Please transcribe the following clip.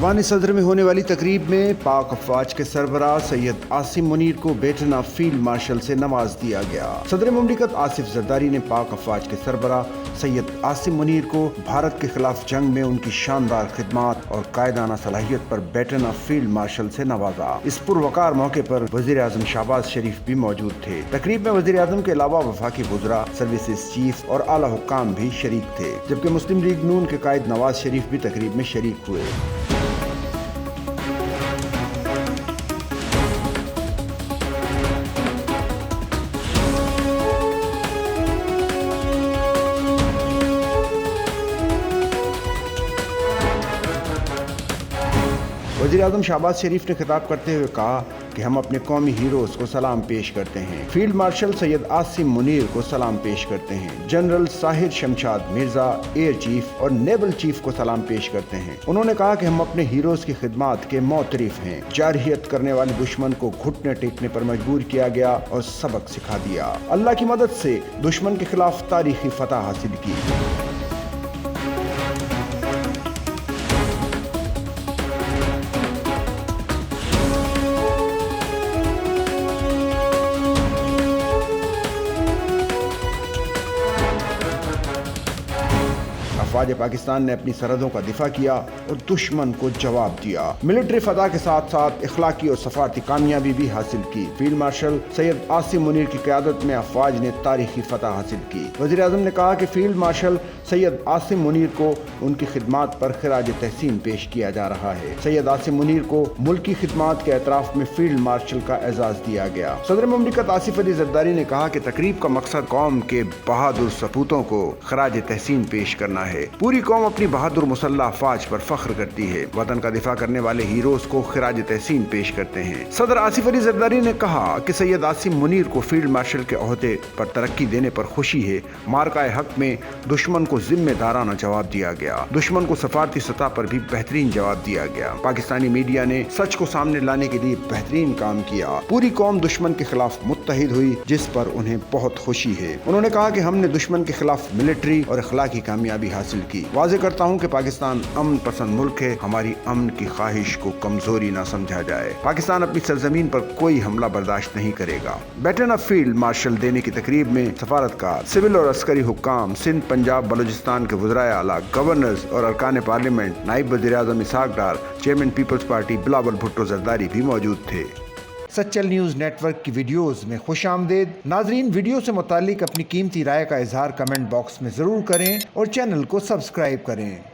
ऐवान सदर में होने वाली तकरीब में पाक अफवाज के सरबराह सैयद आसिम मुनीर को बेटन ऑफ फील्ड मार्शल से नवाज दिया गया। सदर मुमलिकत आसिफ जरदारी ने पाक अफवाज के सरबराह सैयद आसिम मुनीर को भारत के खिलाफ जंग में उनकी शानदार खिदमात और कायदाना सलाहियत पर बेटन ऑफ फील्ड मार्शल से नवाजा। इस पुरवकार मौके पर वजीर आजम शहबाज शरीफ भी मौजूद थे। तकरीब में वजीर आजम के अलावा वफाकी वुज़रा, सर्विसेज चीफ और आला हुक्काम भी शरीक थे, जबकि मुस्लिम लीग नून के कायद नवाज शरीफ भी तकरीब में शरीक हुए। वज़ीर आज़म शहबाज शरीफ ने खिताब करते हुए कहा कि हम अपने कौमी हीरोज़ को सलाम पेश करते हैं। फील्ड मार्शल सैयद आसिम मुनीर को सलाम पेश करते हैं। General Sahir Shamshad Mirza air chief और नेवल चीफ को सलाम पेश करते हैं। उन्होंने कहा कि हम अपने हीरोज़ की खिदमात के मोतरिफ हैं। जारहियत करने वाले दुश्मन को घुटने टेकने पर मजबूर किया गया और सबक सिखा दिया। अल्लाह की मदद से दुश्मन के खिलाफ तारीखी फतह हासिल की। अफवाज पाकिस्तान ने अपनी सरहदों का दिफा किया और दुश्मन को जवाब दिया। मिलिट्री फतह के साथ साथ इखलाकी और सफारती कामयाबी भी हासिल की। फील्ड मार्शल सैयद आसिम मुनीर की क़यादत में अफवाज ने तारीखी फतह हासिल की। वज़ीर आज़म ने कहा कि फील्ड मार्शल सैयद आसिम मुनीर को उनकी खिदमात पर खिराज तहसीन पेश किया जा रहा है। सैयद आसिम मुनीर को मुल्की खिदमात के एतराफ़ में फील्ड मार्शल का एजाज़ दिया गया। सदर मुमलिकत आसिफ अली जरदारी ने कहा कि तकरीब का मकसद कौम के बहादुर सपूतों को खिराज तहसीन पेश करना है। पूरी कौम अपनी बहादुर मुसल्लह अफवाज पर फख्र करती है। वतन का दिफा करने वाले हीरोज को खिराज तहसीन पेश करते हैं। सदर आसिफ अली जरदारी ने कहा कि सैयद आसिम मुनीर को फील्ड मार्शल के ओहदे पर तरक्की देने पर खुशी है। मार्का हक में दुश्मन को जिम्मेदाराना जवाब दिया गया। दुश्मन को सफारती सतह पर भी बेहतरीन जवाब दिया गया। पाकिस्तानी मीडिया ने सच को सामने लाने के लिए बेहतरीन काम किया। पूरी कौम दुश्मन के खिलाफ मुत्तहिद हुई, जिस पर उन्हें बहुत खुशी है। उन्होंने कहा कि हमने दुश्मन के खिलाफ मिलिट्री और इखलाकी कामयाबी हासिल की। वाज़े करता हूँ कि पाकिस्तान अमन पसंद मुल्क है। हमारी अमन की ख्वाहिश को कमजोरी न समझा जाए। पाकिस्तान अपनी सरजमीन पर कोई हमला बर्दाश्त नहीं करेगा। बेटन ऑफ फील्ड मार्शल देने की तकरीब में सफारतकार, सिविल और अस्करी हुक्काम, सिंध, पंजाब, बलूचिस्तान के वज़राए आला, गवर्नर्स और अरकान पार्लियामेंट, नायब वज़ीर आज़म इसहाक डार, चेयरमैन पीपल्स पार्टी बिलावल भुट्टो जरदारी भी मौजूद थे। सच्चल न्यूज़ नेटवर्क की वीडियोस में खुश आमदेद। नाजरीन, वीडियो से मुतालिक अपनी कीमती राय का इजहार कमेंट बॉक्स में ज़रूर करें और चैनल को सब्सक्राइब करें।